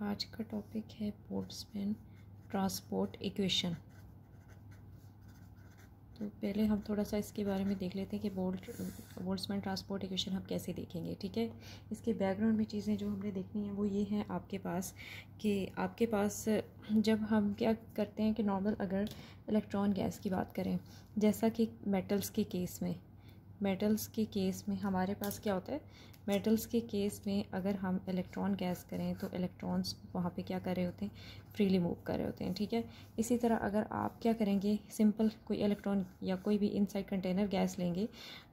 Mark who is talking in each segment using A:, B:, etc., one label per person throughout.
A: आज का टॉपिक है बोल्ट्जमैन ट्रांसपोर्ट इक्वेशन। तो पहले हम थोड़ा सा इसके बारे में देख लेते हैं कि बोल्ट्जमैन ट्रांसपोर्ट इक्वेशन हम कैसे देखेंगे। ठीक है, इसके बैकग्राउंड में चीज़ें जो हमने देखनी है वो ये हैं आपके पास कि आपके पास जब हम क्या करते हैं कि नॉर्मल अगर इलेक्ट्रॉन गैस की बात करें, जैसा कि मेटल्स के केस में हमारे पास क्या होता है, मेटल्स के केस में अगर हम इलेक्ट्रॉन गैस करें तो इलेक्ट्रॉन्स वहाँ पे क्या कर रहे होते हैं, फ्रीली मूव कर रहे होते हैं। ठीक है, इसी तरह अगर आप क्या करेंगे, सिंपल कोई इलेक्ट्रॉन या कोई भी इनसाइड कंटेनर गैस लेंगे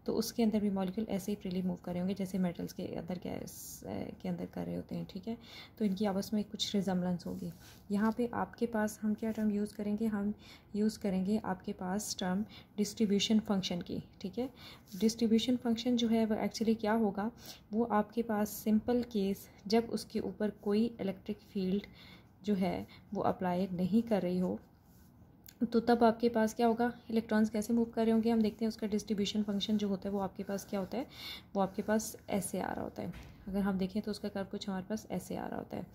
A: तो उसके अंदर भी मॉलिक्यूल ऐसे ही फ्रीली मूव कर रहे होंगे जैसे मेटल्स के अंदर गैस के अंदर कर रहे होते हैं। ठीक है, तो इनकी आपस में कुछ रिजम्बलेंस होगी। यहाँ पे आपके पास हम क्या टर्म यूज़ करेंगे, हम यूज़ करेंगे आपके पास टर्म डिस्ट्रीब्यूशन फंक्शन की। ठीक है, डिस्ट्रीब्यूशन फंक्शन जो है वो एक्चुअली क्या होगा, वो आपके पास सिंपल केस जब उसके ऊपर कोई इलेक्ट्रिक फील्ड जो है वो अप्लाई नहीं कर रही हो तो तब आपके पास क्या होगा, इलेक्ट्रॉन्स कैसे मूव कर रहे होंगे। हम देखते हैं उसका डिस्ट्रीब्यूशन फंक्शन जो होता है वो आपके पास क्या होता है, वो आपके पास ऐसे आ रहा होता है। अगर हम देखें तो उसका कर्व कुछ हमारे पास ऐसे आ रहा होता है।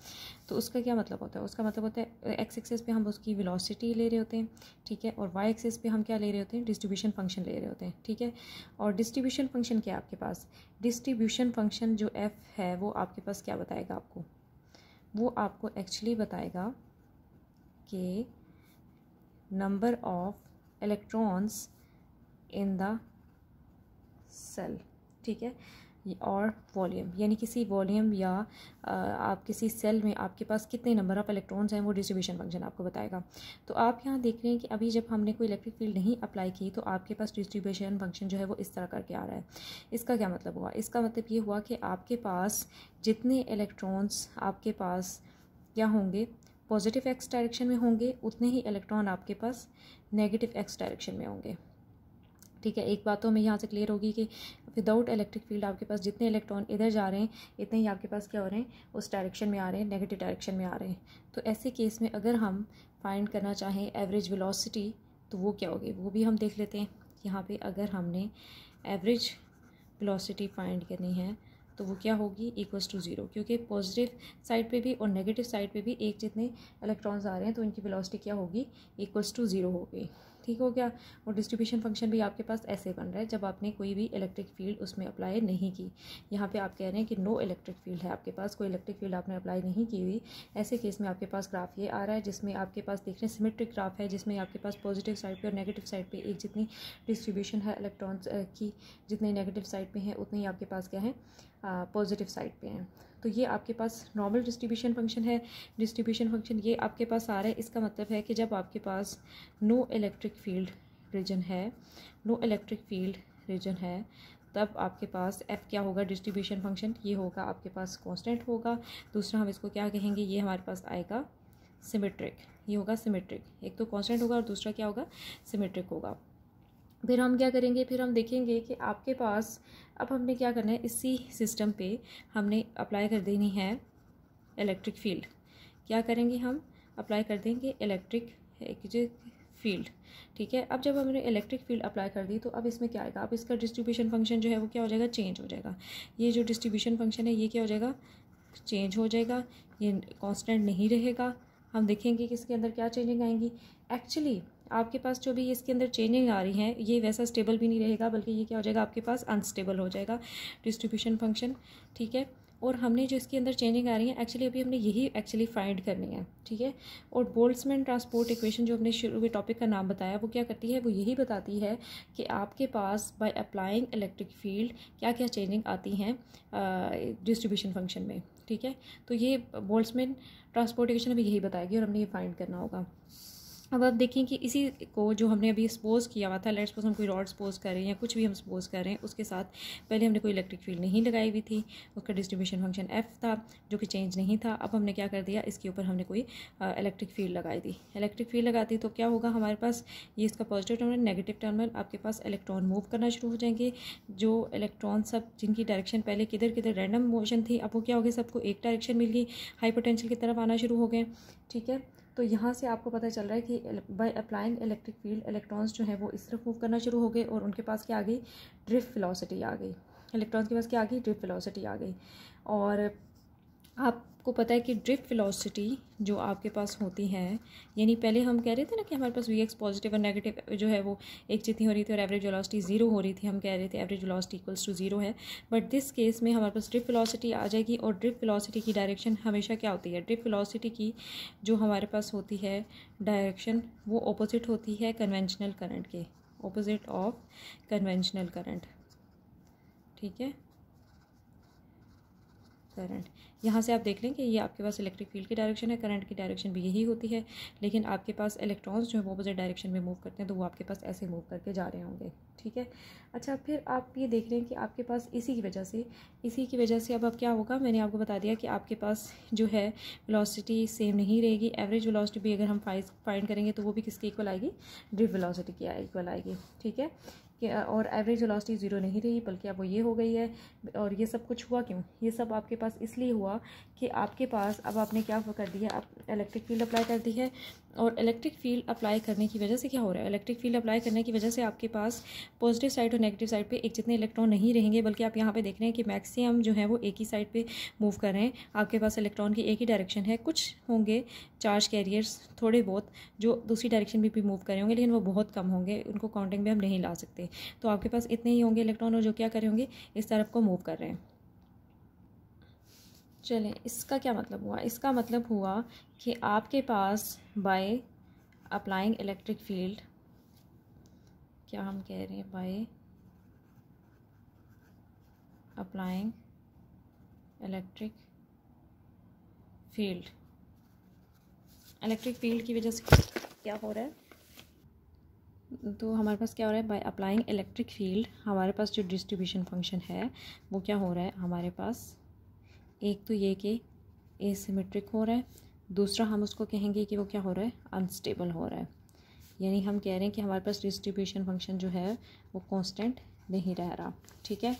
A: तो उसका क्या मतलब होता है, उसका मतलब होता है एक्स एक्सिस पे हम उसकी वेलोसिटी ले रहे होते हैं। ठीक है, और वाई एक्सिस पे हम क्या ले रहे होते हैं, डिस्ट्रीब्यूशन फंक्शन ले रहे होते हैं। ठीक है, और डिस्ट्रीब्यूशन फंक्शन क्या है आपके पास, डिस्ट्रीब्यूशन फंक्शन जो एफ है वो आपके पास क्या बताएगा आपको, वो आपको एक्चुअली बताएगा कि number of electrons in the cell. ठीक है, और वॉल्यूम, यानी किसी वॉल्यूम या आप किसी सेल में आपके पास कितने नंबर ऑफ इलेक्ट्रॉन्स हैं वो डिस्ट्रीब्यूशन फंक्शन आपको बताएगा। तो आप यहाँ देख रहे हैं कि अभी जब हमने कोई इलेक्ट्रिक फील्ड नहीं अप्लाई की तो आपके पास डिस्ट्रीब्यूशन फंक्शन जो है वो इस तरह करके आ रहा है। इसका क्या मतलब हुआ, इसका मतलब ये हुआ कि आपके पास जितने इलेक्ट्रॉन्स आपके पास क्या होंगे, पॉजिटिव एक्स डायरेक्शन में होंगे, उतने ही इलेक्ट्रॉन आपके पास नेगेटिव एक्स डायरेक्शन में होंगे। ठीक है, एक बात तो हमें यहाँ से क्लियर होगी कि विदाउट इलेक्ट्रिक फील्ड आपके पास जितने इलेक्ट्रॉन इधर जा रहे हैं इतने ही आपके पास क्या हो रहे हैं, उस डायरेक्शन में आ रहे हैं, नेगेटिव डायरेक्शन में आ रहे हैं। तो ऐसे केस में अगर हम फाइंड करना चाहें एवरेज वेलोसिटी तो वो क्या होगी, वो भी हम देख लेते हैं। यहाँ पे अगर हमने एवरेज वेलोसिटी फाइंड करनी है तो वो क्या होगी, इक्वल्स टू ज़ीरो, क्योंकि पॉजिटिव साइड पे भी और नेगेटिव साइड पे भी एक जितने इलेक्ट्रॉन्स आ रहे हैं तो इनकी वेलोसिटी क्या होगी, इक्वल्स टू ज़ीरो हो गई। ठीक हो गया, और डिस्ट्रीब्यूशन फंक्शन भी आपके पास ऐसे बन रहा है जब आपने कोई भी इलेक्ट्रिक फील्ड उसमें अप्लाई नहीं की। यहाँ पे आप कह रहे हैं कि नो इलेक्ट्रिक फील्ड है आपके पास, कोई इलेक्ट्रिक फील्ड आपने अप्लाई नहीं की हुई। ऐसे केस में आपके पास ग्राफ ये आ रहा है जिसमें आपके पास देख रहे हैं सिमेट्रिक ग्राफ है, जिसमें आपके पास पॉजिटिव साइड पे और नेगेटिव साइड पे एक जितनी डिस्ट्रीब्यूशन है इलेक्ट्रॉन्स की, जितने नेगेटिव साइड पे हैं उतने ही आपके पास क्या है, पॉजिटिव साइड पे हैं। तो ये आपके पास नॉर्मल डिस्ट्रीब्यूशन फंक्शन है। डिस्ट्रीब्यूशन फंक्शन ये आपके पास आ रहा है, इसका मतलब है कि जब आपके पास नो इलेक्ट्रिक फील्ड रीजन है, नो इलेक्ट्रिक फील्ड रीजन है, तब आपके पास एफ क्या होगा, डिस्ट्रीब्यूशन फंक्शन ये होगा आपके पास कांस्टेंट होगा। दूसरा हम इसको क्या कहेंगे, ये हमारे पास आएगा सिमेट्रिक, ये होगा सिमेट्रिक। एक तो कांस्टेंट होगा और दूसरा क्या होगा, सिमेट्रिक होगा। फिर हम क्या करेंगे, फिर हम देखेंगे कि आपके पास अब हमने क्या करना है, इसी सिस्टम पे हमने अप्लाई कर देनी है इलेक्ट्रिक फील्ड। क्या करेंगे, हम अप्लाई कर देंगे इलेक्ट्रिक फील्ड। ठीक है, अब जब हमने इलेक्ट्रिक फील्ड अप्लाई कर दी तो अब इसमें क्या आएगा, अब इसका डिस्ट्रीब्यूशन फंक्शन जो है वो क्या हो जाएगा, चेंज हो जाएगा। ये जो डिस्ट्रीब्यूशन फंक्शन है ये क्या हो जाएगा, चेंज हो जाएगा, ये कांस्टेंट नहीं रहेगा। हम देखेंगे कि इसके अंदर क्या चेंजिंग आएंगी। एक्चुअली आपके पास जो भी इसके अंदर चेंजिंग आ रही हैं ये वैसा स्टेबल भी नहीं रहेगा, बल्कि ये क्या हो जाएगा, आपके पास अनस्टेबल हो जाएगा डिस्ट्रीब्यूशन फंक्शन। ठीक है, और हमने जो इसके अंदर चेंजिंग आ रही है एक्चुअली अभी हमने यही एक्चुअली फाइंड करनी है। ठीक है, और बोल्ट्जमैन ट्रांसपोर्ट इक्वेशन जो हमने शुरू में टॉपिक का नाम बताया वो क्या करती है, वो यही बताती है कि आपके पास बाय अप्लाइंग इलेक्ट्रिक फील्ड क्या क्या चेंजिंग आती हैं डिस्ट्रीब्यूशन फंक्शन में। ठीक है, तो ये बोल्ट्जमैन ट्रांसपोर्ट इक्वेशन अभी यही बताएगी और हमने ये फाइंड करना होगा। अब आप देखें कि इसी को जो हमने अभी सपोज किया हुआ था, लेट्स सपोज हम कोई रॉड सपोज कर रहे हैं या कुछ भी हम सपोज कर रहे हैं, उसके साथ पहले हमने कोई इलेक्ट्रिक फील्ड नहीं लगाई हुई थी, उसका डिस्ट्रीब्यूशन फंक्शन एफ था जो कि चेंज नहीं था। अब हमने क्या कर दिया, इसके ऊपर हमने कोई इलेक्ट्रिक फील्ड लगाई दी। इलेक्ट्रिक फील्ड लगाती तो क्या होगा, हमारे पास ये इसका पॉजिटिव टर्मिनल, नेगेटिव टर्मिनल, आपके पास इलेक्ट्रॉन मूव करना शुरू हो जाएंगे। जो इलेक्ट्रॉन सब जिनकी डायरेक्शन पहले किधर किधर रैंडम मोशन थी, अब वो क्या हो गई, सबको एक डायरेक्शन मिल गई, हाई पोटेंशियल की तरफ आना शुरू हो गए। ठीक है, तो यहाँ से आपको पता चल रहा है कि by applying electric field electrons जो हैं वो इस तरफ मूव करना शुरू हो गए और उनके पास क्या आ गई, ड्रिफ्ट वेलोसिटी आ गई। इलेक्ट्रॉन्स के पास क्या आ गई, ड्रिफ्ट वेलोसिटी आ गई। और आप आपको पता है कि ड्रिफ्ट वेलोसिटी जो आपके पास होती है, यानी पहले हम कह रहे थे ना कि हमारे पास Vx पॉजिटिव और नेगेटिव जो है वो एक जितनी हो रही थी और एवरेज वेलोसिटी 0 हो रही थी, हम कह रहे थे एवरेज वेलोसिटी इक्वल्स टू 0 है। बट दिस केस में हमारे पास ड्रिफ्ट वेलोसिटी आ जाएगी और ड्रिफ्ट वेलोसिटी की डायरेक्शन हमेशा क्या होती है, ड्रिफ्ट वेलोसिटी की जो हमारे पास होती है डायरेक्शन वो ऑपोजिट होती है कन्वेंशनल करंट के, ऑपोजिट ऑफ कन्वेंशनल करंट। ठीक है, करंट यहाँ से आप देख लें कि ये आपके पास इलेक्ट्रिक फील्ड की डायरेक्शन है, करंट की डायरेक्शन भी यही होती है, लेकिन आपके पास इलेक्ट्रॉन्स जो है वो अपोजिट डायरेक्शन में मूव करते हैं, तो वो आपके पास ऐसे मूव करके जा रहे होंगे। ठीक है, अच्छा फिर आप ये देख रहे हैं कि आपके पास इसी की वजह से अब क्या होगा, मैंने आपको बता दिया कि आपके पास जो है वेलोसिटी सेम नहीं रहेगी। एवरेज वेलोसिटी भी अगर हम फाइंड करेंगे तो वो भी किसके इक्वल आएगी, ड्रिफ्ट वेलोसिटी के इक्वल आएगी। ठीक है, और एवरेज वेलोसिटी 0 नहीं रही बल्कि अब वो ये हो गई है। और ये सब कुछ हुआ क्यों, ये सब आपके पास इसलिए हुआ कि आपके पास अब आपने क्या कर दिया, आप इलेक्ट्रिक फील्ड अप्लाई कर दी है। और इलेक्ट्रिक फील्ड अप्लाई करने की वजह से क्या हो रहा है, इलेक्ट्रिक फील्ड अप्लाई करने की वजह से आपके पास पॉजिटिव साइड और नेगेटिव साइड पे एक जितने इलेक्ट्रॉन नहीं रहेंगे, बल्कि आप यहाँ पे देख रहे हैं कि मैक्सिमम जो है वो एक ही साइड पे मूव कर रहे हैं। आपके पास इलेक्ट्रॉन की एक ही डायरेक्शन है, कुछ होंगे चार्ज कैरियर्स थोड़े बहुत जो दूसरी डायरेक्शन में भी मूव कर रहे होंगे, लेकिन वो बहुत कम होंगे, उनको काउंटिंग में हम नहीं ला सकते। तो आपके पास इतने ही होंगे इलेक्ट्रॉन और जो क्या कर रहे होंगे, इस तरफ को मूव कर रहे हैं। चलें, इसका क्या मतलब हुआ, इसका मतलब हुआ कि आपके पास बाय अप्लाइंग इलेक्ट्रिक फील्ड, क्या हम कह रहे हैं, by applying electric field, electric field की वजह से क्या हो रहा है, तो हमारे पास क्या हो रहा है, बाय अप्लाइंग इलेक्ट्रिक फील्ड हमारे पास जो डिस्ट्रीब्यूशन फंक्शन है वो क्या हो रहा है, हमारे पास एक तो ये कि एसिमेट्रिक हो रहा है, दूसरा हम उसको कहेंगे कि वो क्या हो रहा है, अनस्टेबल हो रहा है। यानी हम कह रहे हैं कि हमारे पास डिस्ट्रीब्यूशन फंक्शन जो है वो कांस्टेंट नहीं रह रहा। ठीक है,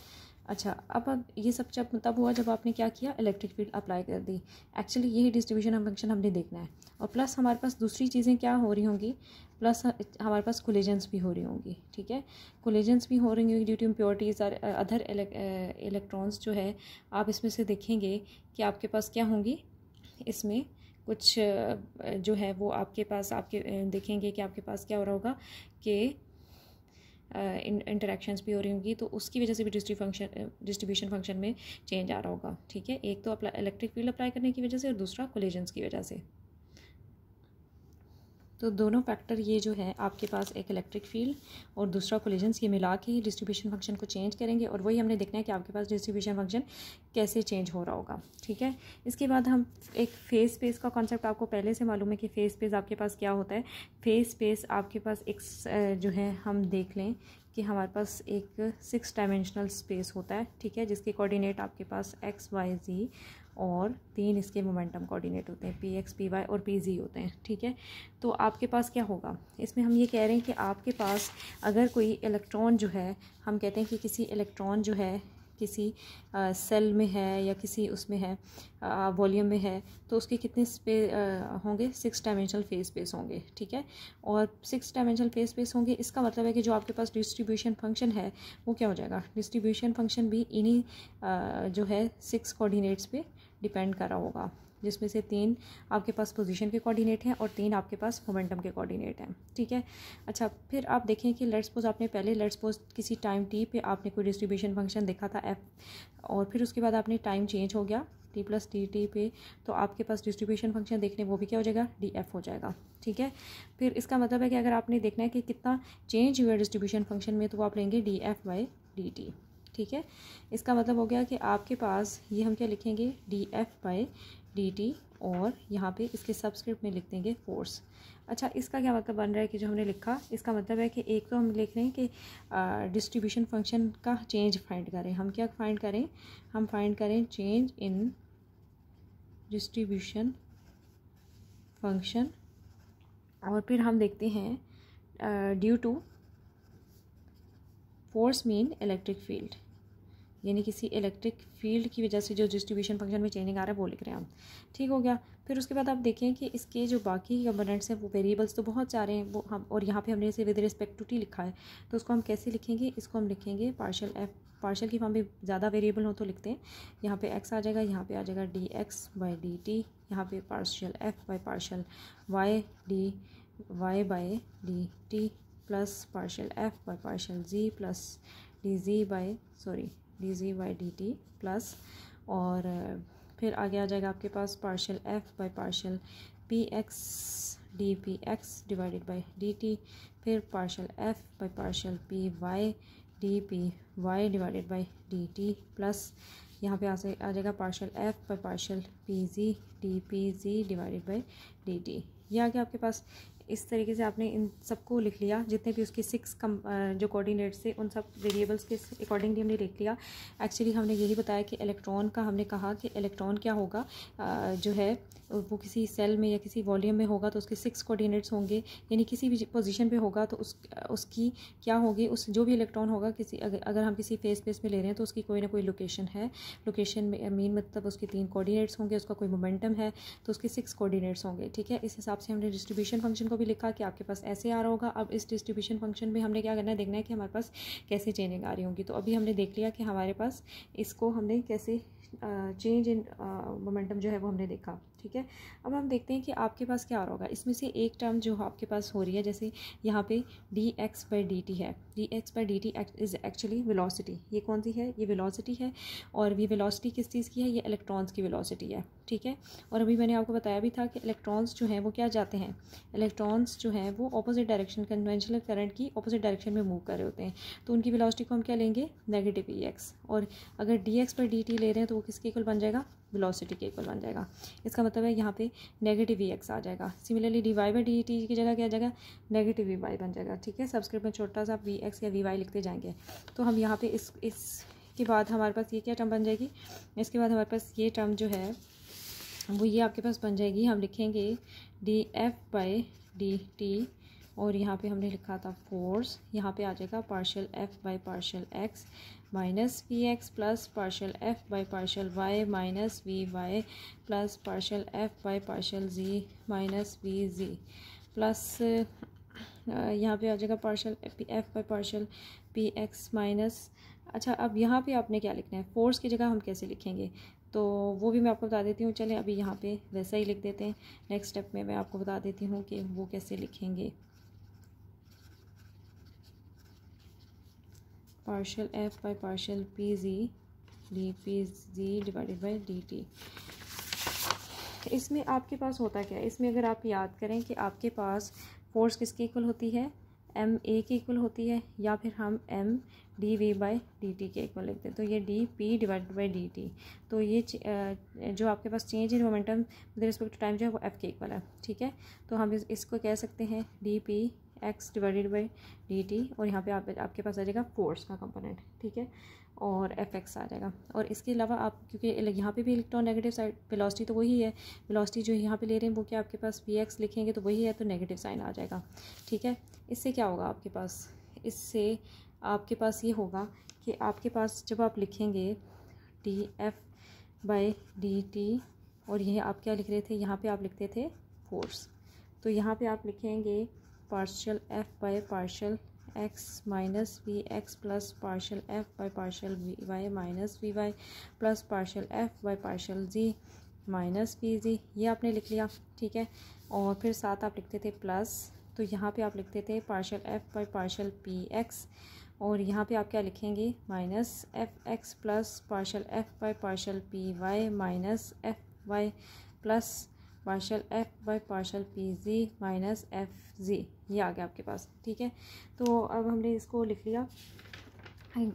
A: अच्छा अब ये सब जब तब हुआ जब आपने क्या किया, इलेक्ट्रिक फील्ड अप्लाई कर दी। एक्चुअली यही डिस्ट्रीब्यूशन फंक्शन हमने देखना है। और प्लस हमारे पास दूसरी चीज़ें क्या हो रही होंगी, प्लस हमारे पास कोलिजन्स भी हो रही होंगी। ठीक है, कोलिजन्स भी हो रही होंगी ड्यू टू इम्प्योरिटीज़ और अदर इलेक्ट्रॉन्स जो है, आप इसमें से देखेंगे कि आपके पास क्या होंगी, इसमें कुछ जो है वो आपके पास देखेंगे कि आपके पास क्या हो रहा होगा कि इंटरेक्शंस भी हो रही होंगी, तो उसकी वजह से भी डिस्ट्रीब्यूशन फंक्शन में चेंज आ रहा होगा। ठीक है, एक तो इलेक्ट्रिक फील्ड अप्लाई करने की वजह से और दूसरा कोलिजन्स की वजह से। तो दोनों फैक्टर ये जो है आपके पास, एक इलेक्ट्रिक फील्ड और दूसरा कोलिजन्स, ये मिला के डिस्ट्रीब्यूशन फंक्शन को चेंज करेंगे। और वही हमने देखना है कि आपके पास डिस्ट्रीब्यूशन फंक्शन कैसे चेंज हो रहा होगा। ठीक है, इसके बाद हम एक फेज स्पेस का कॉन्सेप्ट, आपको पहले से मालूम है कि फेज स्पेस आपके पास क्या होता है। फेज स्पेस आपके पास एक जो है, हम देख लें कि हमारे पास एक 6 डायमेंशनल स्पेस होता है। ठीक है, जिसके कोऑर्डिनेट आपके पास x y z और 3 इसके मोमेंटम कोऑर्डिनेट होते हैं, px py और pz होते हैं। ठीक है, तो आपके पास क्या होगा, इसमें हम ये कह रहे हैं कि आपके पास अगर कोई इलेक्ट्रॉन जो है, हम कहते हैं कि किसी इलेक्ट्रॉन जो है किसी सेल में है या किसी उसमें है वॉल्यूम में है, तो उसके कितने होंगे, 6 डायमेंशनल फेज स्पेस होंगे। ठीक है, और 6 डायमेंशनल फेज स्पेस होंगे, इसका मतलब है कि जो आपके पास डिस्ट्रीब्यूशन फंक्शन है वो क्या हो जाएगा, डिस्ट्रीब्यूशन फंक्शन भी इन्हीं जो है 6 कोऑर्डिनेट्स पे डिपेंड कर रहा होगा, जिसमें से 3 आपके पास पोजीशन के कोऑर्डिनेट हैं और 3 आपके पास मोमेंटम के कोऑर्डिनेट हैं। ठीक है, अच्छा फिर आप देखें कि लेट्स सपोज आपने पहले किसी टाइम t पे आपने कोई डिस्ट्रीब्यूशन फंक्शन देखा था f, और फिर उसके बाद आपने टाइम चेंज हो गया t प्लस dt पे, तो आपके पास डिस्ट्रीब्यूशन फंक्शन देखने वो भी क्या हो जाएगा, df हो जाएगा। ठीक है, फिर इसका मतलब है कि अगर आपने देखना है कि कितना चेंज हुआ डिस्ट्रीब्यूशन फंक्शन में, तो वो आप लेंगे df बाई dt। ठीक है, इसका मतलब हो गया कि आपके पास ये हम क्या लिखेंगे, df बाई dt, और यहाँ पे इसके सबस्क्रिप्ट में लिख देंगे फोर्स। अच्छा, इसका क्या मतलब बन रहा है कि जो हमने लिखा, इसका मतलब है कि एक तो हम लिख रहे हैं कि डिस्ट्रीब्यूशन फंक्शन का चेंज फाइंड करें। हम क्या फाइंड करें, हम फाइंड करें चेंज इन डिस्ट्रीब्यूशन फंक्शन, और फिर हम देखते हैं due to force mean electric field. यानी किसी इलेक्ट्रिक फील्ड की वजह से जो डिस्ट्रीब्यूशन फंक्शन में चेंजिंग आ रहा है वो लिख रहे हैं हम। ठीक हो गया। फिर उसके बाद आप देखें कि इसके जो बाकी कंपोनेंट्स हैं वो वेरिएबल्स तो बहुत सारे हैं वो हम, और यहाँ पे हमने इसे विद रिस्पेक्ट टू टी लिखा है, तो उसको हम कैसे लिखेंगे, इसको हम लिखेंगे पार्शियल एफ, पार्शियल की फॉर्म में ज़्यादा वेरिएबल हो तो लिखते हैं, यहाँ पे एक्स आ जाएगा, यहाँ पे आ जाएगा D X by D T, यहाँ पे partial F by partial Y D Y by D T plus partial F by partial G plus D G by D G by D T plus, और फिर आगे आ जाएगा आपके पास partial F by partial P X D P X divided by D T, फिर partial F by partial P Y D P Y divided by D T plus, यहाँ पे आ जाएगा partial F by partial p G D P G divided by D T. ये आ गया आपके पास। इस तरीके से आपने इन सबको लिख लिया, जितने भी उसके 6 जो कोऑर्डिनेट्स थे उन सब वेरिएबल्स के अकॉर्डिंगली हमने लिख लिया। एक्चुअली हमने यही बताया कि इलेक्ट्रॉन का, हमने कहा कि इलेक्ट्रॉन क्या होगा, जो है वो किसी सेल में या किसी वॉल्यूम में होगा तो उसके 6 कोऑर्डिनेट्स होंगे, यानी किसी भी पोजीशन पे होगा तो उसकी क्या होगी, उस जो भी इलेक्ट्रॉन होगा किसी, अगर हम किसी फेस स्पेस में ले रहे हैं तो उसकी कोई ना कोई लोकेशन है, लोकेशन में मीन मतलब उसके 3 कोऑर्डिनेट्स होंगे, उसका कोई मोमेंटम है तो उसके 6 कोऑर्डिनेट्स होंगे। ठीक है, इस हिसाब से हमने डिस्ट्रीब्यूशन फंक्शन को भी लिखा कि आपके पास ऐसे आ रहा होगा। अब इस डिस्ट्रीब्यूशन फंक्शन में हमने क्या करना है, देखना है कि हमारे पास कैसे चेंजिंग आ रही होंगी। तो अभी हमने देख लिया कि हमारे पास इसको हमने कैसे चेंज इन मोमेंटम जो है वो हमने देखा। ठीक है, अब हम देखते हैं कि आपके पास क्या आ रहा होगा। इसमें से एक टर्म जो आपके पास हो रही है, जैसे यहाँ पे D X by D T है, D X by D T is actually velocity. ये कौन सी है, ये वेलोसिटी है, और ये वेलोसिटी किस चीज़ की है, ये इलेक्ट्रॉन्स की वेलोसिटी है। ठीक है, और अभी मैंने आपको बताया भी था कि इलेक्ट्रॉन्स जो हैं वो क्या जाते हैं, इलेक्ट्रॉन्स जो हैं वो ऑपोजिट डायरेक्शन, कन्वेंशनल करंट की ऑपोजिट डायरेक्शन में मूव कर रहे होते हैं, तो उनकी वेलोसिटी को हम क्या लेंगे, नेगेटिव ई एक्स। और अगर D X by D T ले रहे हैं तो वो किसके इक्वल बन जाएगा, वेलोसिटी के इक्वल बन जाएगा। इसका मतलब है यहाँ पे नेगेटिव वी एक्स आ जाएगा। Similarly d Y by D t की जगह क्या आ जाएगा, नेगेटिव वी वाई बन जाएगा। ठीक है, सबस्क्रिप्ट में छोटा सा वी एक्स या वी वाई लिखते जाएंगे। तो हम यहाँ पे इसके बाद हमारे पास ये क्या टर्म बन जाएगी, इसके बाद हमारे पास ये टर्म जो है वो ये आपके पास बन जाएगी, हम लिखेंगे D F by D T, और यहाँ पे हमने लिखा था फोर्स, यहाँ पे आ जाएगा partial F by partial x minus v x plus partial F by partial y minus v Y plus partial F by partial z minus v z plus यहाँ पे आ जाएगा partial F by partial P x minus. अच्छा, अब यहाँ पे आपने क्या लिखना है, फोर्स की जगह हम कैसे लिखेंगे तो वो भी मैं आपको बता देती हूँ। चलें अभी यहाँ पे वैसा ही लिख देते हैं, नेक्स्ट स्टेप में मैं आपको बता देती हूँ कि वो कैसे लिखेंगे। Partial F by partial p G D P G divided by D T. इसमें आपके पास होता क्या है, इसमें अगर आप याद करें कि आपके पास फोर्स किसके इक्वल होती है, एम ए के इक्वल होती है, या फिर हम M D V by D T के इक्वल लिखते हैं। तो ये D P divided by D T, तो ये जो आपके पास change in momentum with respect to time जो है वो एफ के इक्वल है। ठीक है, तो हम इसको कह सकते हैं D P X divided by D T, और यहाँ पे आपके पास आ जाएगा फोर्स का कंपोनेंट। ठीक है, और एफ एक्स आ जाएगा। और इसके अलावा आप, क्योंकि यहाँ पे भी इलेक्ट्रॉन नेगेटिव साइड, वेलोसिटी तो वही है, वेलोसिटी जो यहाँ पे ले रहे हैं वो क्या आपके पास वी एक्स लिखेंगे तो वही है, तो नेगेटिव साइन आ जाएगा। ठीक है, इससे क्या होगा आपके पास, इससे आपके पास ये होगा कि आपके पास जब आप लिखेंगे D F by D T, और यह आप क्या लिख रहे थे, यहाँ पे आप लिखते थे फोर्स, तो यहाँ पे आप लिखेंगे partial F by partial x minus v x plus partial F by partial v y minus v Y plus partial F by partial z minus v z, ये आपने लिख लिया। ठीक है, और फिर साथ आप लिखते थे प्लस, तो यहाँ पे आप लिखते थे partial F by partial P x, और यहाँ पे आप क्या लिखेंगे minus f x plus partial F by partial P y minus f y plus partial F by partial p z minus f z, ये आ गया आपके पास। ठीक है, तो अब हमने इसको लिख लिया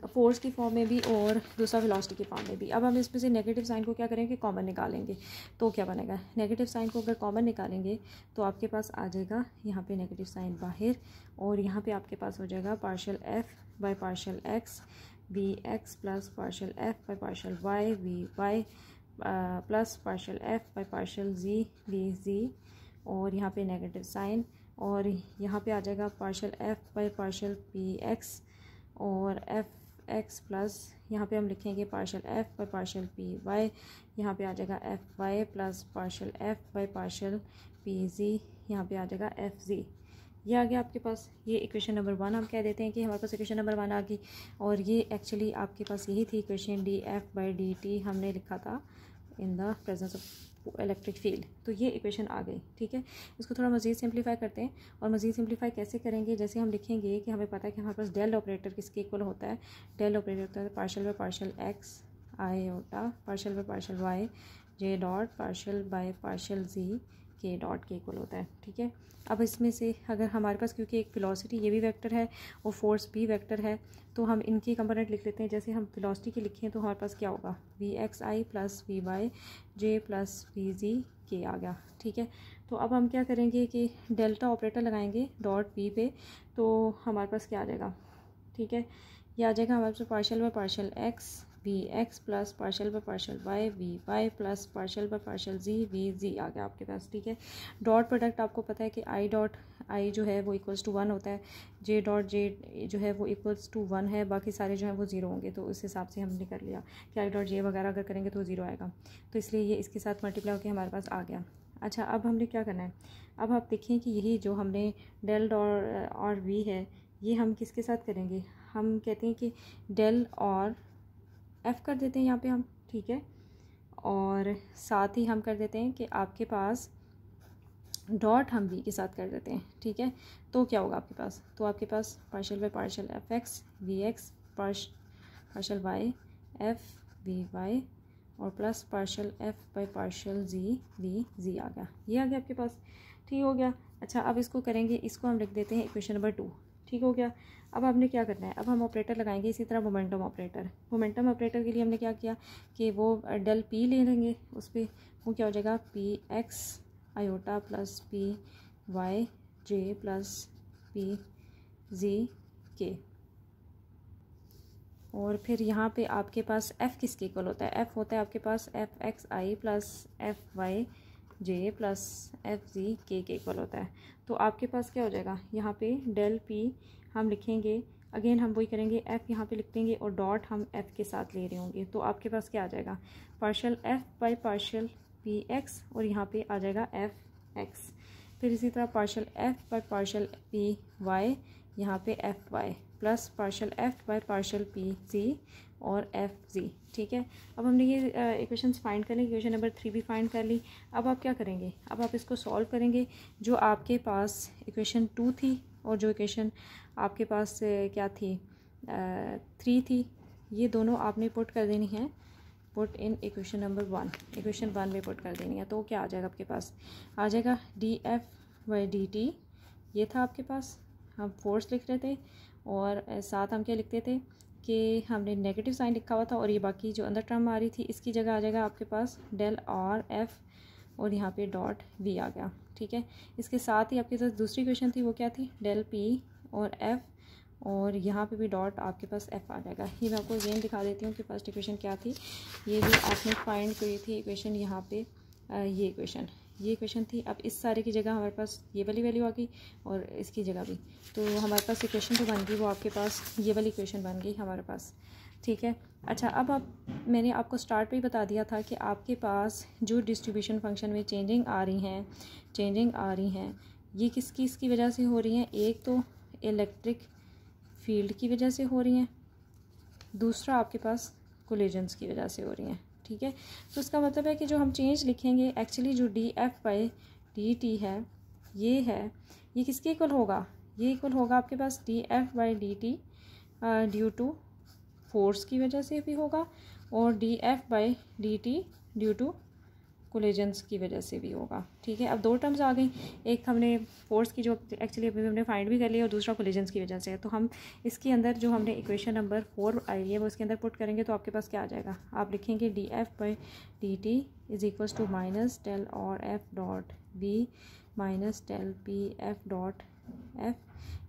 A: फोर्स की फॉर्म में भी और दूसरा वेलोसिटी की फॉर्म में भी। अब हम इसमें से नेगेटिव साइन को क्या करेंगे, कॉमन निकालेंगे, तो क्या बनेगा, नेगेटिव साइन को अगर कॉमन निकालेंगे तो आपके पास आ जाएगा यहाँ पे नेगेटिव साइन बाहर, और यहाँ पे आपके पास हो जाएगा partial F by partial x we x plus partial F by partial y we Y plus partial F by partial z we z, और यहाँ पे नेगेटिव साइन, और यहाँ पे आ जाएगा partial F by partial P x और f x plus यहाँ पे हम लिखेंगे partial f by partial p y, यहाँ पे आ जाएगा f y plus partial f by partial p z, यहाँ पे आ जाएगा एफ जी। ये आ गया आपके पास, ये इक्वेशन नंबर 1 हम कह देते हैं कि हमारे पास इक्वेशन नंबर 1 आ गई। और ये एक्चुअली आपके पास यही थी equation D F by D T हमने लिखा था in the presence of electric field. तो ये इक्वेशन आ गई, ठीक है। इसको थोड़ा मज़ीद सिंप्लीफाई करते हैं, और मज़ीद सिंप्लीफाई कैसे करेंगे, जैसे हम लिखेंगे कि हमें पता है कि हमारे पास डेल ऑपरेटर किसके इक्वल होता है, डेल ऑपरेटर होता है partial by partial x iota partial by partial y j dot partial by partial z k dot के इक्वल होता है, ठीक है। अब इसमें से अगर हमारे पास, क्योंकि एक वेलोसिटी ये भी वेक्टर है और फोर्स भी वेक्टर है, तो हम इनकी कंपोनेंट लिख लेते हैं। जैसे हम वेलोसिटी की लिखें तो हमारे पास क्या होगा, v x i plus v y J plus v z k आ गया, ठीक है। तो अब हम क्या करेंगे कि डेल्टा ऑपरेटर लगाएंगे डॉट वी पे, तो हमारे पास क्या आ जाएगा, ठीक है। ये आ जाएगा हमारे पास partial by partial X we x plus partial by partial Y we Y plus partial by partial G we G आ गया आपके पास, ठीक है। डॉट प्रोडक्ट आपको पता है कि आई डॉट आई जो है वो इक्वल्स टू 1 होता है, जे डॉट जे जो है वो इक्वल्स टू 1 है, बाकी सारे जो हैं वो 0 होंगे। तो उस हिसाब से हमने कर लिया कि आई डॉट जे वगैरह अगर करेंगे तो 0 आएगा, तो इसलिए ये इसके साथ मल्टीप्लाई होकर हमारे पास आ गया। अच्छा, अब हमने क्या करना है, अब आप देखें कि यही जो हमने डेल और वी है, ये हम किसके साथ करेंगे, हम कहते हैं कि डेल और एफ़ कर देते हैं यहाँ पे हम, ठीक है। और साथ ही हम कर देते हैं कि आपके पास डॉट हम वी के साथ कर देते हैं, ठीक है। तो क्या होगा आपके पास, तो आपके पास partial by partial F X we X partial Y F V Y और plus partial F by partial G we G आ गया, ये आ गया आपके पास, ठीक हो गया। अच्छा, अब इसको करेंगे, इसको हम लिख देते हैं इक्वेशन नंबर 2, ठीक हो गया। अब हमने क्या करना है, अब हम ऑपरेटर लगाएंगे इसी तरह मोमेंटम ऑपरेटर। मोमेंटम ऑपरेटर के लिए हमने क्या किया कि वो डेल पी ले लेंगे, उस पर वो क्या हो जाएगा P X iota plus P Y जे प्लस पी जी के। और फिर यहाँ पे आपके पास f किसके इक्वल होता है, f होता है आपके पास F x i plus F Y J plus F G के इक्वल होता है। तो आपके पास क्या हो जाएगा, यहाँ पे डेल पी हम लिखेंगे, अगेन हम वही करेंगे, f यहाँ पे लिख देंगे और डॉट हम f के साथ ले रहे होंगे। तो आपके पास क्या आ जाएगा, partial f by partial P x और यहाँ पे आ जाएगा एफ एक्स। फिर इसी तरह partial f by partial p y, यहाँ पे f y plus partial f by partial p z और एफ जी, ठीक है। अब हमने ये इक्वेशंस फाइंड कर ली, इक्वेशन नंबर 3 भी फाइंड कर ली। अब आप क्या करेंगे, अब आप इसको सॉल्व करेंगे। जो आपके पास इक्वेशन 2 थी और जो इक्वेशन आपके पास क्या थी 3 थी, ये दोनों आपने पुट कर देनी है, put in equation number 1, equation 1 में पुट कर देनी है। तो क्या आ जाएगा आपके पास, आ जाएगा D F by D T, ये था आपके पास, हम फोर्स लिख रहे थे और साथ हम क्या लिखते थे कि हमने नेगेटिव साइन लिखा हुआ था, और ये बाकी जो अंदर टर्म आ रही थी इसकी जगह आ जाएगा आपके पास डेल और एफ और यहाँ पे डॉट वी आ गया, ठीक है। इसके साथ ही आपके पास दूसरी इक्वेशन थी, वो क्या थी, डेल पी और एफ और यहाँ पे भी डॉट आपके पास एफ आ जाएगा। ये मैं आपको अगेन दिखा देती हूँ कि फर्स्ट इक्वेशन क्या थी, ये भी आपने फाइंड करी थी इक्वेशन, यहाँ पे ये इक्वेशन थी। अब इस सारे की जगह हमारे पास ये वाली वैल्यू आ गई और इसकी जगह भी, तो हमारे पास इक्वेशन जो बन गई वो आपके पास ये वाली इक्वेशन बन गई हमारे पास, ठीक है। अच्छा, अब मैंने आपको स्टार्ट पे ही बता दिया था कि आपके पास जो डिस्ट्रीब्यूशन फंक्शन में चेंजिंग आ रही हैं ये किसकी वजह से हो रही हैं, एक तो इलेक्ट्रिक फील्ड की वजह से हो रही हैं, दूसरा आपके पास कोलिजन्स की वजह से हो रही हैं, ठीक है। तो इसका मतलब है कि जो हम चेंज लिखेंगे एक्चुअली जो D F by D T है, ये किसके इक्वल होगा, ये इक्वल होगा आपके पास D F by D T due to force की वजह से भी होगा और D F by D T due to collisions की वजह से भी होगा, ठीक है। अब दो टर्म्स आ गई, एक हमने फोर्स की जो एक्चुअली अभी हमने फाइंड भी कर लिया और दूसरा कोलिजन्स की वजह से है। तो हम इसके अंदर जो हमने इक्वेशन नंबर 4 आई है वो इसके अंदर पुट करेंगे, तो आपके पास क्या आ जाएगा, आप लिखेंगे D F by D T is equals to minus del और F dot V minus del P F dot F,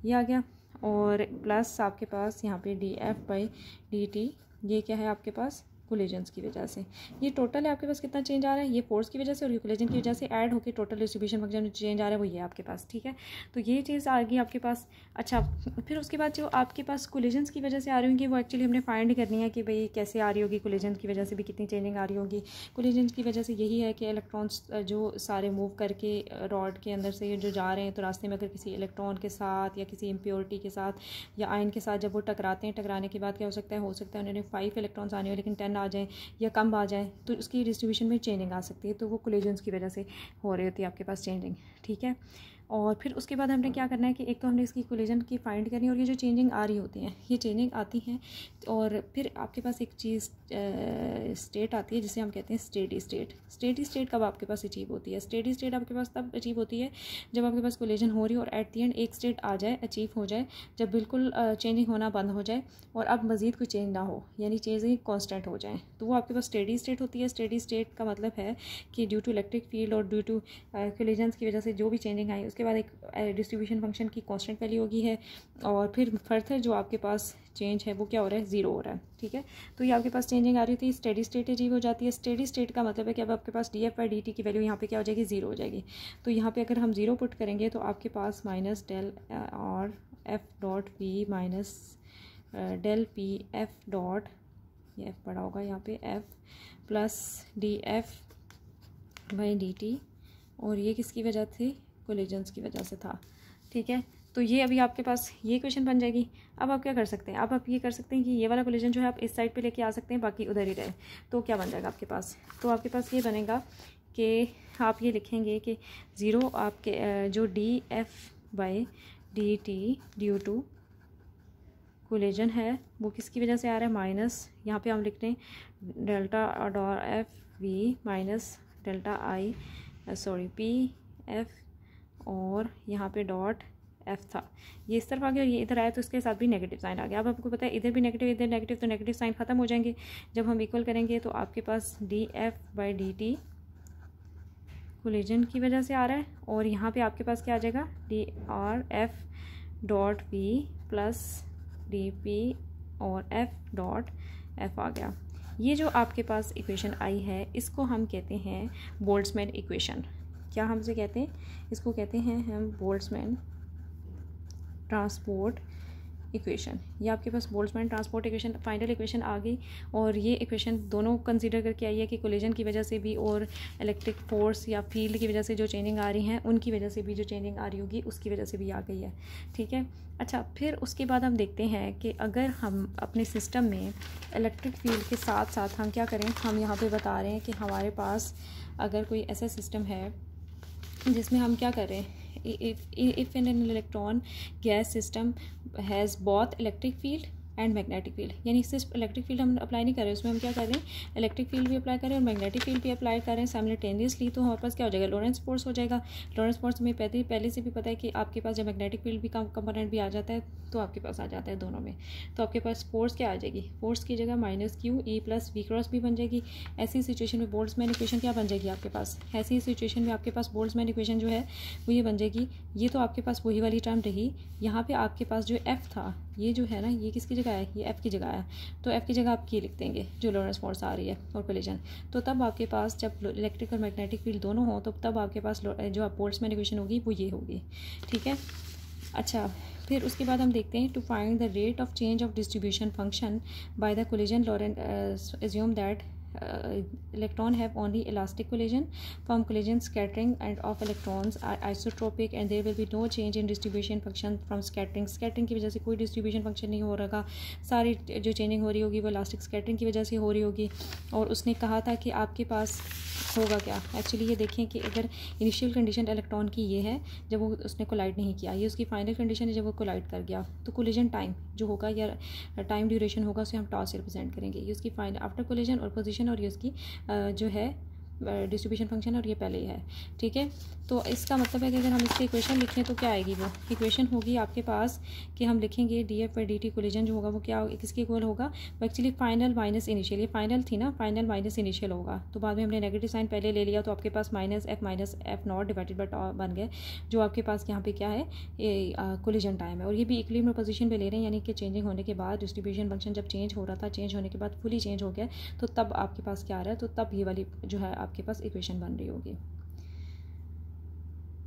A: ये आ गया, और प्लस आपके पास यहाँ पे D F by D T, ये क्या है आपके पास कोलिजन्स की वजह से। ये टोटल है आपके पास कितना चेंज आ रहा है, ये फोर्स की वजह से और ये कोलिजन की वजह से ऐड होकर टोटल डिस्ट्रीब्यूशन फंक्शन में चेंज आ रहा है वो ये आपके पास, ठीक है। तो ये चीज़ आ गई आपके पास। अच्छा, फिर उसके बाद जो आपके पास कोलिजन्स की वजह से आ रही होंगी वो एक्चुअली हमने फाइंड करनी है कि भाई कैसे आ रही होगी, कोलिजन्स की वजह से भी कितनी चेंजिंग आ रही होगी। कोलिजन्स की वजह से यही है कि इलेक्ट्रॉन्स जो सारे मूव करके रॉड के अंदर से जो जा रहे हैं, तो रास्ते में अगर किसी इलेक्ट्रॉन के साथ या किसी इम्प्योरिटी के साथ या आयन के साथ जब वो टकराते हैं, टकराने के बाद क्या हो सकता है उन्होंने 5 इलेक्ट्रॉन्स आने हो लेकिन 10 आ जाए या कम आ जाए, तो उसकी डिस्ट्रीब्यूशन में चेंजिंग आ सकती है। तो वो कोलिजन्स की वजह से हो रही होती है आपके पास चेंजिंग, ठीक है। और फिर उसके बाद हमने क्या करना है कि एक तो हमने इसकी कोलिजन की फाइंड करनी है, और ये जो चेंजिंग आ रही होती हैं ये चेंजिंग आती हैं, और फिर आपके पास एक चीज़ स्टेट आती है जिसे हम कहते हैं स्टेडी स्टेट। स्टेडी स्टेट कब आपके पास अचीव होती है? स्टेडी स्टेट आपके पास तब अचीव होती है जब आपके पास कोलिजन हो रही है और एट दी एंड एक स्टेट आ जाए, अचीव हो जाए, जब बिल्कुल चेंजिंग होना बंद हो जाए और अब मज़ीद कोई चेंज ना हो, यानी चेंजिंग कॉन्स्टेंट हो जाए, तो वो आपके पास स्टेडी स्टेट होती है। स्टेडी स्टेट का मतलब है कि ड्यू टू इलेक्ट्रिक फील्ड और ड्यू टू कोलिजन्स की वजह से जो भी चेंजिंग आई उसके बाद एक डिस्ट्रीब्यूशन फंक्शन की कांस्टेंट वैल्यू होगी है, और फिर फर्दर जो आपके पास चेंज है वो क्या हो रहा है, ज़ीरो हो रहा है, ठीक है। तो ये आपके पास चेंजिंग आ रही थी, स्टेडी स्टेट अचीव हो जाती है। स्टेडी स्टेट का मतलब है कि अब आपके पास df/dt की वैल्यू यहाँ पे क्या हो जाएगी, ज़ीरो हो जाएगी। तो यहाँ पे अगर हम ज़ीरो पुट करेंगे तो आपके पास माइनस डेल और F dot p minus del P F dot, ये एफ पड़ा होगा यहाँ पे, एफ प्लस df/dt, और ये किसकी वजह थी, कोलिजन्स की वजह से था, ठीक है। तो ये अभी आपके पास ये इक्वेशन बन जाएगी। अब आप क्या कर सकते हैं, अब आप ये कर सकते हैं कि ये वाला कोलिजन जो है आप इस साइड पे लेके आ सकते हैं, बाकी उधर ही रहे। तो क्या बन जाएगा आपके पास, तो आपके पास ये बनेगा कि आप ये लिखेंगे कि ज़ीरो आपके जो df/dt ड्यू टू कोलिजन है वो किसकी वजह से आ रहा है, माइनस, यहाँ पे हम लिखते हैं delta dot f v minus delta i p f, और यहाँ पे डॉट एफ था, ये इस तरफ आ गया और ये इधर आया तो इसके साथ भी नेगेटिव साइन आ गया। अब आपको पता है इधर भी नेगेटिव इधर नेगेटिव, तो नेगेटिव साइन ख़त्म हो जाएंगे जब हम इक्वल करेंगे। तो आपके पास df/dt कोलिजन की वजह से आ रहा है, और यहाँ पे आपके पास क्या आ जाएगा, dr/f dot v plus dp और f डॉट f आ गया। ये जो आपके पास इक्वेशन आई है इसको हम कहते हैं बोल्ट्जमैन इक्वेशन। क्या हमसे कहते हैं, इसको कहते हैं हम बोल्ट्जमैन ट्रांसपोर्ट इक्वेशन। ये आपके पास Boltzmann transport equation final equation आ गई, और ये इक्वेशन दोनों कंसीडर करके आई है कि कोलिजन की वजह से भी और इलेक्ट्रिक फोर्स या फील्ड की वजह से जो चेंजिंग आ रही हैं उनकी वजह से भी जो चेंजिंग आ रही होगी उसकी वजह से भी आ गई है, ठीक है। अच्छा, फिर उसके बाद हम देखते हैं कि अगर हम अपने सिस्टम में इलेक्ट्रिक फील्ड के साथ साथ हम क्या करें, हम यहाँ पर बता रहे हैं कि हमारे पास अगर कोई ऐसा सिस्टम है जिसमें हम क्या कर रहे हैं, if an electron gas system has both electric field and magnetic field, यानी सिर्फ इलेक्ट्रिक फील्ड हम अप्लाई नहीं कर रहे हैं, उसमें हम क्या कर रहे हैं, इलेक्ट्रिक फील्ड भी अप्लाई कर रहे हैं और मैग्नेटिक फील्ड भी अप्लाई कर रहे हैं साइमल्टेनियसली। तो हमारे पास क्या हो जाएगा, लॉरेंस फोर्स हो जाएगा। लॉरेंस फोर्स हमें पहले से भी पता है कि आपके पास जब मैग्नेटिक फील्ड भी कंपोनेंट भी आ जाता है तो आपके पास आ जाता है दोनों में, तो आपके पास फोर्स क्या आ जाएगी, फोर्स की जगह -q प्लस वी क्रॉस भी बन जाएगी। ऐसी सिचुएशन में बोल्ट्जमैन इक्वेशन क्या बन जाएगी आपके पास, ऐसी सिचुएशन में आपके पास बोल्ट्जमैन इक्वेशन जो है वो ये बन जाएगी। ये तो आपके पास वही वाली टर्म रही, यहाँ पे आपके पास जो एफ था ये जो है ना ये किसकी जगह है, ये एफ़ की जगह है, तो एफ़ की जगह आप ये लिख देंगे जो लॉरेंस फोर्स आ रही है और कोलिजन। तो तब आपके पास जब इलेक्ट्रिक और मैग्नेटिक फील्ड दोनों हो तो तब आपके पास जो आप बोल्ट्जमैन इक्वेशन होगी वो ये होगी, ठीक है। अच्छा, फिर उसके बाद हम देखते हैं to find the rate of change of distribution function by the collision Lorentz assume that electron have only elastic collision from collision scattering and of electrons are isotropic and there will be no change in distribution function from scattering की वजह से कोई distribution function नहीं हो रहा, सारी जो changing हो रही होगी वो इलास्टिक स्कैटरिंग की वजह से हो रही होगी। और उसने कहा था कि आपके पास होगा क्या, एक्चुअली ये देखें कि अगर इनिशियल कंडीशन इलेक्ट्रॉन की ये है जब वो उसने कोलाइड नहीं किया, ये उसकी फाइनल कंडीशन है जब वो कोलाइड कर गया, तो कोलिजन टाइम जो होगा या टाइम ड्यूरेशन होगा उसे हम टॉ से रिप्रेजेंट करेंगे। ये उसकी फाइनल आफ्टर कोलिजन और पोजीशन, और ये उसकी जो है डिस्ट्रीब्यूशन फंक्शन है और ये पहले ही है, ठीक है। तो इसका मतलब है कि अगर हम इसकी इक्वेशन लिखें तो क्या आएगी, वो इक्वेशन होगी आपके पास कि हम लिखेंगे D F by D T collision जो होगा वो क्या किसके इक्वल होगा, वो एक्चुअली फाइनल माइनस इनिशियल, ये फाइनल थी ना, फाइनल माइनस इनिशियल होगा, तो बाद में हमने नेगेटिव साइन पहले ले लिया तो आपके पास minus F not divided by बन गए, जो आपके पास यहाँ पे क्या है, ये कोलिजन टाइम है। और ये भी इक्विलिब्रियम पोजीशन पे ले रहे हैं, यानी कि चेंजिंग होने के बाद डिस्ट्रीब्यूशन फंक्शन जब चेंज हो रहा था, चेंज होने के बाद फुली चेंज हो गया, तो तब आपके पास क्या आ रहा है, तो तब ये वाली जो है आपके पास इक्वेशन बन रही होगी।